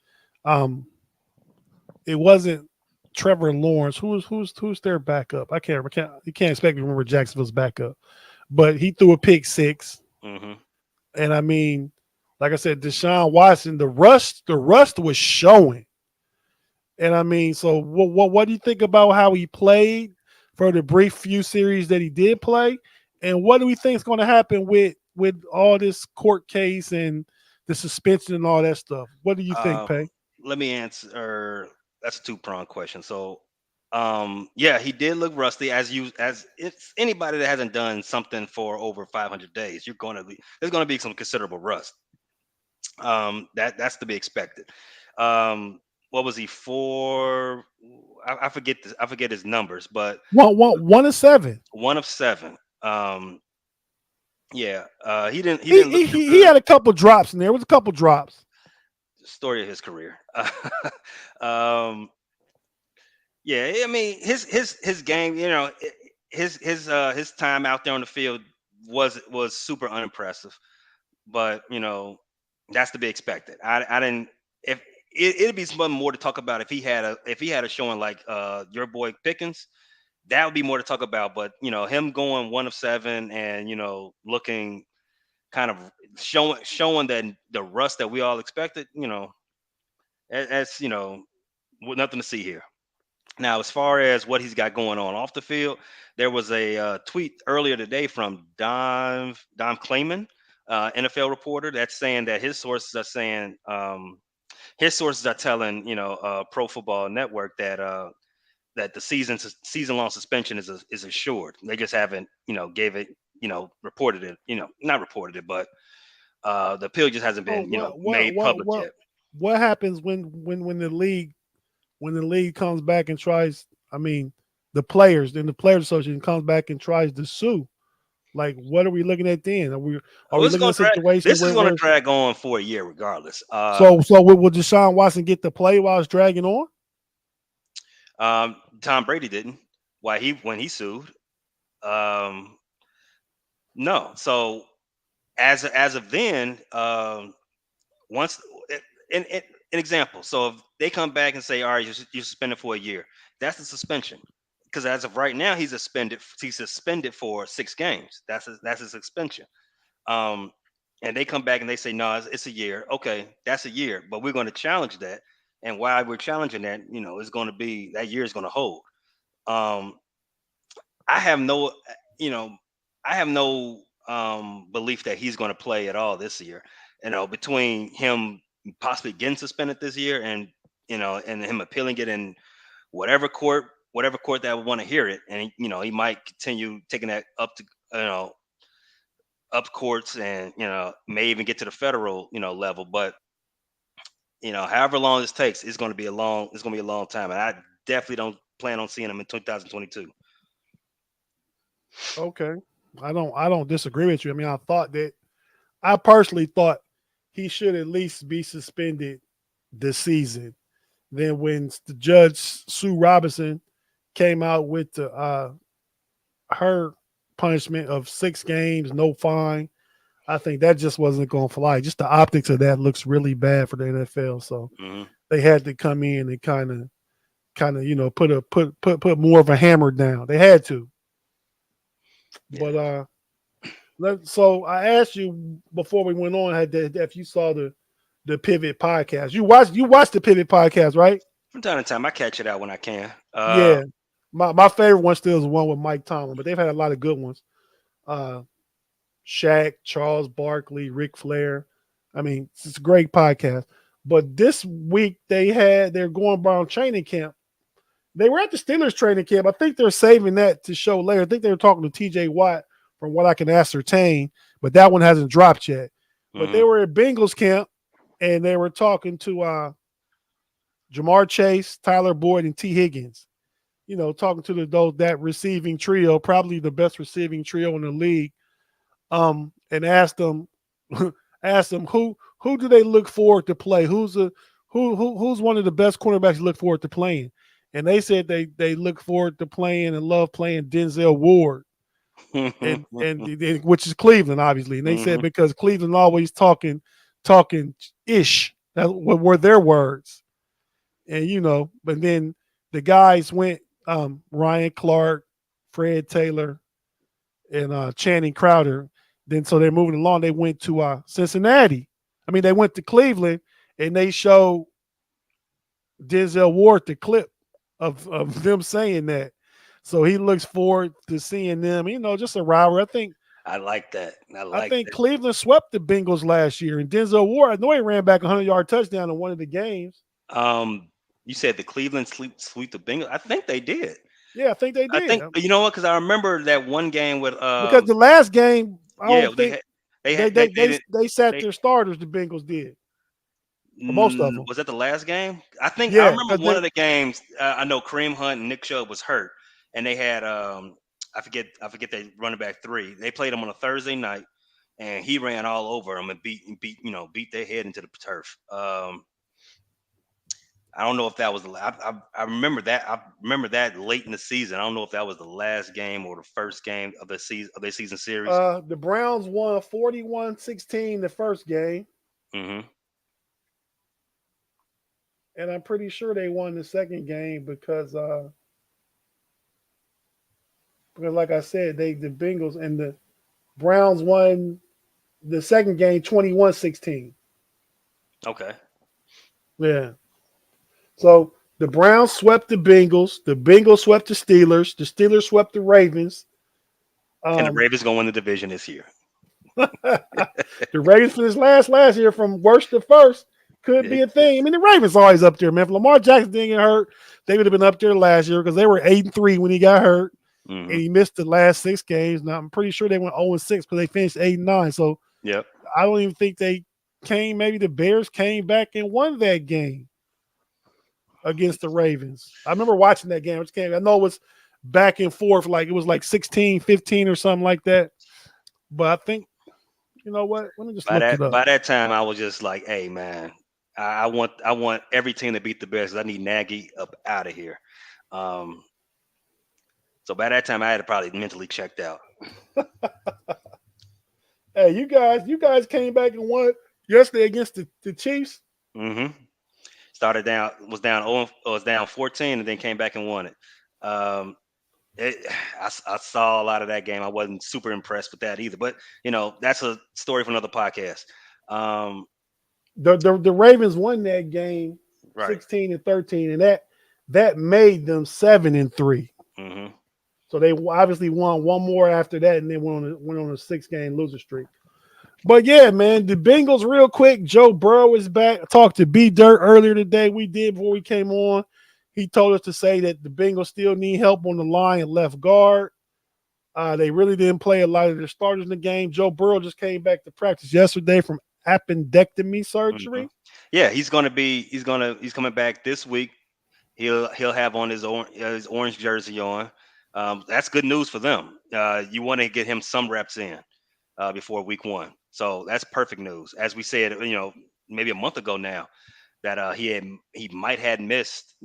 It wasn't Trevor Lawrence. Who's their backup? You can't expect me to remember Jacksonville's backup. But he threw a pick 6. Mm-hmm. And I mean, like I said, DeSean Watson, the rust was showing. And I mean, so what do you think about how he played for the brief few series that he did play? And what do we think is going to happen with all this court case and the suspension and all that stuff? What do you think, Pay? Let me answer. That's a 2-pronged question. So, yeah, he did look rusty. As it's anybody that hasn't done something for over 500 days, there's going to be some considerable rust. That's to be expected. What was he for? I forget this. I forget his numbers, but 1 of 7. 1 of 7. Yeah, he didn't. He had a couple drops in there. It was a couple drops. Story of his career. Yeah, I mean his game. His time out there on the field was super unimpressive, but that's to be expected. I didn't. If it'd be something more to talk about if he had a showing like your boy Pickens. That would be more to talk about, but him going 1 of 7 and looking kind of showing that the rust that we all expected, that's nothing to see here. Now, as far as what he's got going on off the field, there was a tweet earlier today from Don Clayman, NFL reporter, that's saying that his sources are saying telling Pro Football Network that the season-long suspension is assured. They just haven't, gave it, reported it, not reported it, but the appeal just hasn't been, made public yet. What happens when the league comes back and tries? I mean, the Players Association comes back and tries to sue. Like, what are we looking at then? Are we looking at a situation? This is going to drag on for a year, regardless. So will Deshaun Watson get to play while it's dragging on? Tom Brady didn't. When he sued? No. So as of then, once an example. So if they come back and say, all right, you're suspended for a year, that's the suspension. Because as of right now, he's suspended for 6 games. That's his suspension. And they come back and they say, no, it's a year. Okay, that's a year, but we're going to challenge that. And why we're challenging that, is going to be that year is going to hold. I have no belief that he's going to play at all this year. Between him possibly getting suspended this year and him appealing it in whatever court that would want to hear it, and he might continue taking that up to up courts and may even get to the federal level, but. However long this takes, it's going to be a long time, and I definitely don't plan on seeing him in 2022. Okay, I don't disagree with you. I mean, I personally thought he should at least be suspended this season. Then when the judge Sue Robinson came out with her punishment of 6 games, no fine. I think that just wasn't going to fly. Just the optics of that looks really bad for the NFL. So they had to come in and kind of put more of a hammer down. They had to. Yeah. But so I asked you before we went on if you saw the Pivot podcast. You watched the Pivot podcast, right? From time to time, I catch it out when I can. Yeah, my favorite one still is the one with Mike Tomlin, but they've had a lot of good ones. Shaq, Charles Barkley, Ric Flair. I mean, it's a great podcast. But this week they're going around training camp. They were at the Steelers training camp. I think they're saving that to show later. I think they were talking to TJ Watt from what I can ascertain, but that one hasn't dropped yet. But they Mm-hmm. were at Bengals camp and they were talking to Jamar Chase, Tyler Boyd, and T. Higgins. Talking to that receiving trio, probably the best receiving trio in the league. And asked them, asked them who do they look forward to play? Who's one of the best cornerbacks you look forward to playing? And they said they look forward to playing and love playing Denzel Ward, and which is Cleveland, obviously. And they said Mm-hmm. because Cleveland always talking ish. That were their words. And but then the guys went Ryan Clark, Fred Taylor, and Channing Crowder. Then so they're moving along. They went to Cincinnati. I mean, they went to Cleveland and they showed Denzel Ward the clip of them saying that. So he looks forward to seeing them. Just a rivalry. I like that. I I like think that. Cleveland swept the Bengals last year, and Denzel Ward. I know he ran back a 100-yard touchdown in one of the games. Um, you said the Cleveland sweep the Bengals. I think they did. Yeah, I think they I did think you know what? Because I remember that one game with because the last game, I yeah, don't think they didn't they sat they their starters. The Bengals did, or most of them. was that the last game? I think I Yeah, remember because one of the games. I know Kareem Hunt and Nick Chubb was hurt, and they had I forget they running back three. They played him on a Thursday night, and he ran all over them and beat their head into the turf. I don't know if that was I remember that. I remember that late in the season. I don't know if that was the last game or the first game of the season of their season series. the Browns won 41-16 the first game, Hmm. and I'm pretty sure they won the second game because like I said, the Bengals and the Browns won the second game 21-16. Okay. Yeah. So the Browns swept the Bengals swept the Steelers swept the Ravens. And the Um, Ravens gonna win the division this year. the Ravens finished last year from worst to first. Could Yeah. be a thing. I mean, the Ravens always up there, man. If Lamar Jackson didn't get hurt, they would have been up there last year because they were 8-3 when he got hurt, and Hmm. he missed the last 6 games. Now I'm pretty sure they went 0-6 because they finished 8-9. So Yep. I don't even think they came. Maybe the Bears came back and won that game against the Ravens. I remember watching that game. I know it was back and forth, like it was like 16-15 or something like that. But I think, you know what? Let me just By look it that up. by that time, I was just like, "Hey, man, I want every team to beat the Bears. 'Cause I need Nagy up out of here." Um, so by that time, I had probably mentally checked out. Hey, you guys came back and won yesterday against the Chiefs. Hmm. Started down, was down 14, and then came back and won it. Um, it I saw a lot of that game. I wasn't super impressed with that either, but that's a story for another podcast. Um, The Ravens won that game right. 16-13, and that made them 7-3. Hmm. So they obviously won one more after that, and then went on a 6-game loser streak. But yeah, man, the Bengals real quick. Joe Burrow is back. I talked to B Dirt earlier today. We did before we came on. He told us to say that the Bengals still need help on the line and left guard. They really didn't play a lot of their starters in the game. Joe Burrow just came back to practice yesterday from appendectomy Hmm. surgery. Yeah, he's coming back this week. He'll have on his orange jersey on. That's good news for them. You want to get him some reps in before week one, so that's perfect news. As we said, maybe a month ago now, that he might had missed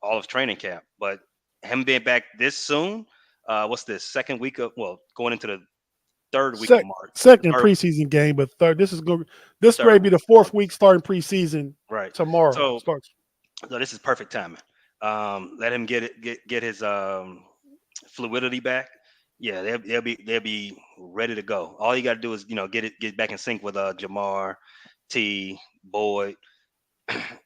all of training camp, but him being back this soon, what's this second week of going into the third week of March, the Second third preseason game, but third. This third may be week, the fourth week starting preseason right? tomorrow. So Starts. so this is perfect timing. Let him get his fluidity back. Yeah, they'll be ready to go. All you got to do is get back in sync with Jamar, T, Boyd.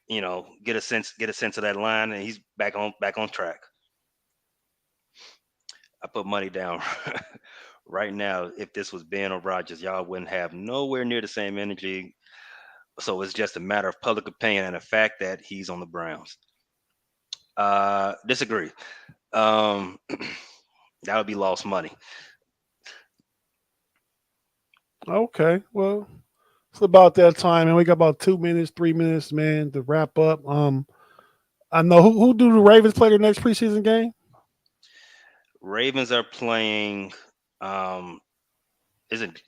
Get a sense of that line, and he's back on track. I put money down right now. If this was Ben or Rogers, y'all wouldn't have nowhere near the same energy. So it's just a matter of public opinion and the fact that he's on the Browns. Disagree. Um, that would be lost money. Okay, well, it's about that time, and we got about 2 minutes, 3 minutes, man, to wrap up. I know who do the Ravens play their next preseason game? Ravens are playing. Um, isn't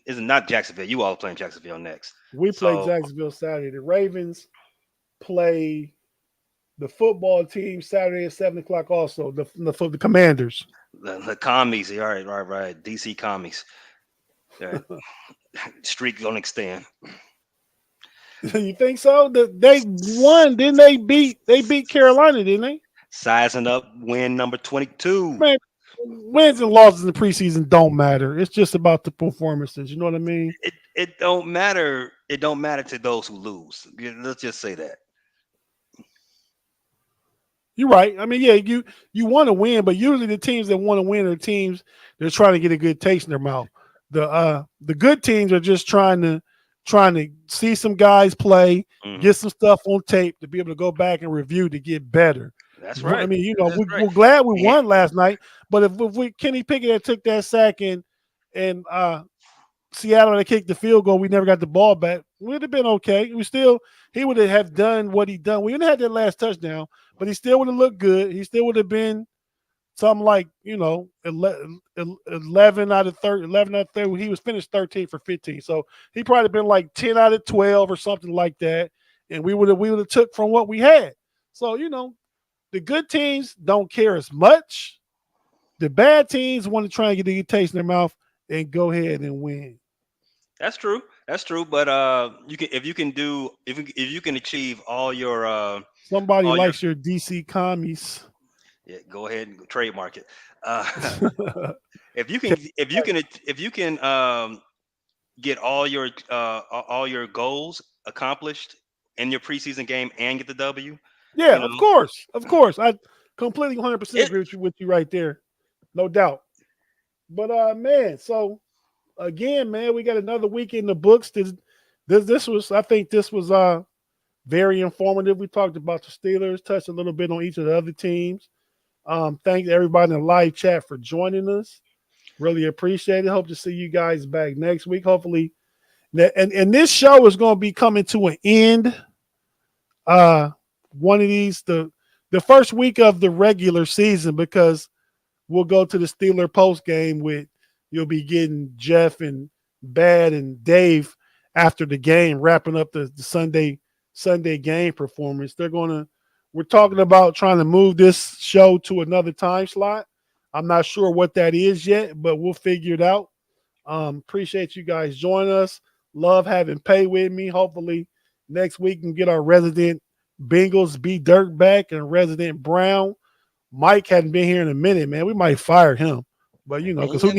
not Jacksonville? You all playing Jacksonville next. We play So Jacksonville Saturday. The Ravens play the football team Saturday at 7 o'clock. Also, the Commanders. the commies. All right, right, right. DC commies. That streak gonna extend. You think so? They won, didn't they? Beat Carolina, didn't they? Sizing up win number 22. Man, wins and losses in the preseason don't matter. It's just about the performances. You know what I mean? It don't matter. It don't matter to those who lose. Let's just say that. You're right. I mean, yeah, you want to win, but usually the teams that want to win are teams that are trying to get a good taste in their mouth. The good teams are just trying to see some guys play, Mhm. get some stuff on tape to be able to go back and review to get better. That's I right. mean, That's right. we're glad we Yeah, won last night, but if we Kenny Pickett had took that sack and Seattle had kicked the field goal, we never got the ball back. We'd have been okay. He would have done what he done. We would have had that last touchdown, but he still would have looked good. He still would have been something like 11 out of 30. 11 out of 30. He was finished 13 for 15, so he probably been like 10 out of 12 or something like that. And we would have took from what we had. So the good teams don't care as much. The bad teams want to try and get the taste in their mouth and go ahead and win. that's true. That's true. But you can if you can do if you can achieve Somebody all your likes your DC commies. yeah, go ahead and trademark it. Uh, Can- if you can get all your goals accomplished in your preseason game and get the W, yeah, you know, of course. I completely 100% it agree with you right there, no doubt. But man, so again, man, we got another week in the books. This was, I think, this was very informative. We talked about the Steelers, touched a little bit on each of the other teams. Thanks everybody in the live chat for joining us. Really appreciate it. Hope to see you guys back next week. Hopefully, and this show is going to be coming to an end. One of these the first week of the regular season, because we'll go to the Steeler post game with you'll be getting Jeff and Bad and Dave after the game, wrapping up the Sunday game performance. We're talking about trying to move this show to another time slot. I'm not sure what that is yet, but we'll figure it out. Appreciate you guys joining us. Love having Pay with me. Hopefully next week we can get our resident Bengals B Dirt back and resident Brown. Mike hadn't been here in a minute, man. We might fire him, but because who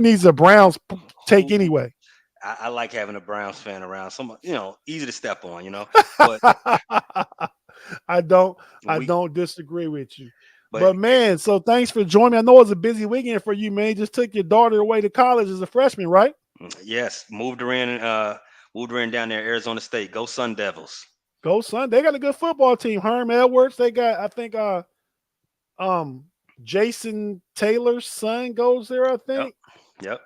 needs a Browns take who anyway? I like having a Browns fan around. Some easy to step on. But I don't I we don't disagree with you. but But man, so thanks for joining me. I know it was a busy weekend for you, man. You just took your daughter away to college as a freshman, right? yes, moved her in down there, Arizona State. Go Sun Devils. Go son. They got a good football team. Herm Edwards. They got, I think, um Jason Taylor's son goes there, I Yep. think. Yep.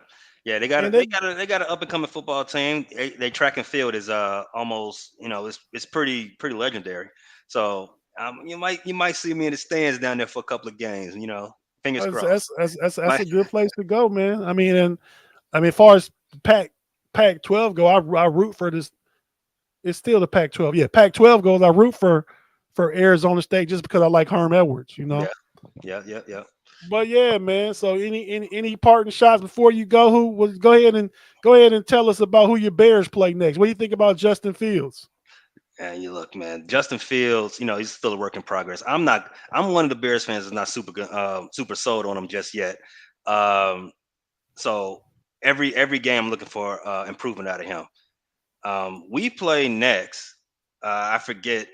Yeah, they got a And they up and coming football team. They track and field is almost it's pretty legendary. So you might see me in the stands down there for a couple of games. Fingers crossed. that's My, a good place to go, man. As far as Pac Pac 12 go, I root for this. It's still the Pac 12. Yeah, Pac 12 goes. I root for Arizona State just because I like Herm Edwards. yeah, yeah. But yeah, man. So any parting shots before you go? Who was go ahead and tell us about who your Bears play next. What do you think about Justin Fields? And you look, man, Justin Fields, he's still a work in progress. I'm one of the Bears fans that's not super good, super sold on him just yet. Um, so every game I'm looking for improvement out of him. We play next. I forget,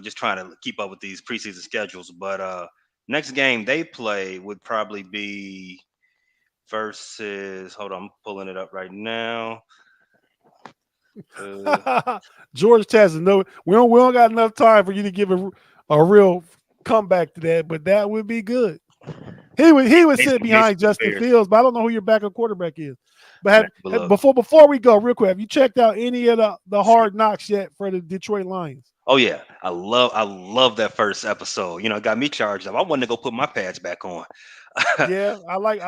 just trying to keep up with these preseason schedules, but next game they play would probably be versus. Hold on, I'm pulling it up right now. George Chastain, no, we don't got enough time for you to give a real comeback to that, but that would be good. He would sit behind Justin Fields, but I don't know who your backup quarterback is. But before we go, real quick, have you checked out any of the hard knocks yet for the Detroit Lions? Oh yeah, I love that first episode. It got me charged up. I wanted to go put my pads back on. Yeah, I like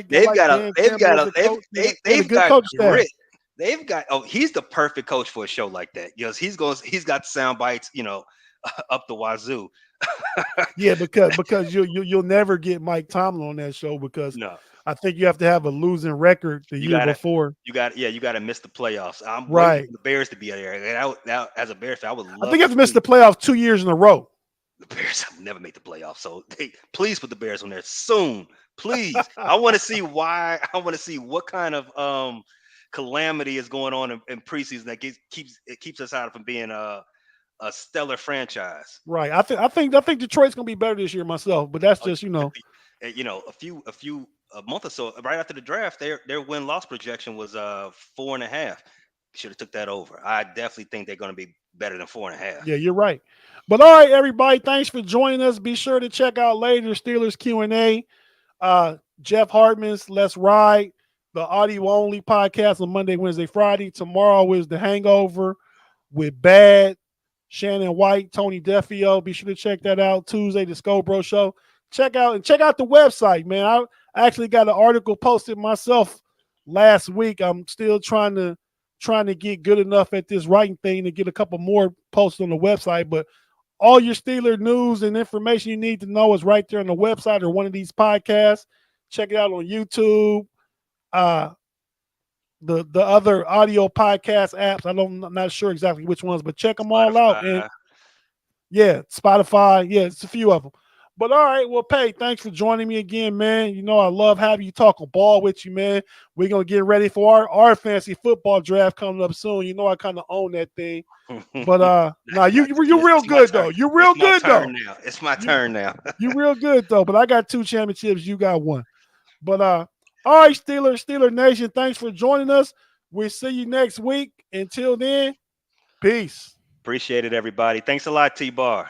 They've got Dan Campbell as a coach. They've got coach grit. staff. He's the perfect coach for a show like that. Because he's got sound bites, up the wazoo. Yeah, because you'll never get Mike Tomlin on that show because No. I think you have to have a losing record the year before. You got to miss the playoffs. I'm right. waiting for the Bears to be there. And as a Bears fan, I would love. I think you have to miss the playoffs 2 years in a row. The Bears will never make the playoffs, so please put the Bears on there soon, please. I want to see why. I want to see what kind of calamity is going on in preseason that keeps us out from being a stellar franchise. Right. I think Detroit's gonna be better this year myself, but that's just a month or so right after the draft, their win-loss projection was 4.5. Should have took that over. I definitely think they're going to be better than 4.5. Yeah, you're right. But all right, everybody, thanks for joining us. Be sure to check out later Steelers Q&A. Jeff Hartman's Let's Ride, the audio-only podcast on Monday, Wednesday, Friday. Tomorrow is The Hangover with Bad, Shannon White, Tony Defio. Be sure to check that out. Tuesday, the Scobro Show. Check out the website, man. I actually got an article posted myself last week. I'm still trying to get good enough at this writing thing to get a couple more posts on the website. But all your Steeler news and information you need to know is right there on the website or one of these podcasts. Check it out on YouTube. The other audio podcast apps. I'm not sure exactly which ones, but check them all out. And yeah, Spotify. Yeah, it's a few of them. But all right, well, Pay, thanks for joining me again, man. I love having you talk a ball with you, man. We're going to get ready for our fantasy football draft coming up soon. I kind of own that thing. But you're real good, though. You're real good, though. It's my turn now. You're real good, though. But I got 2 championships. You got 1. But all right, Steeler Nation, thanks for joining us. We'll see you next week. Until then, peace. Appreciate it, everybody. Thanks a lot, T-Bar.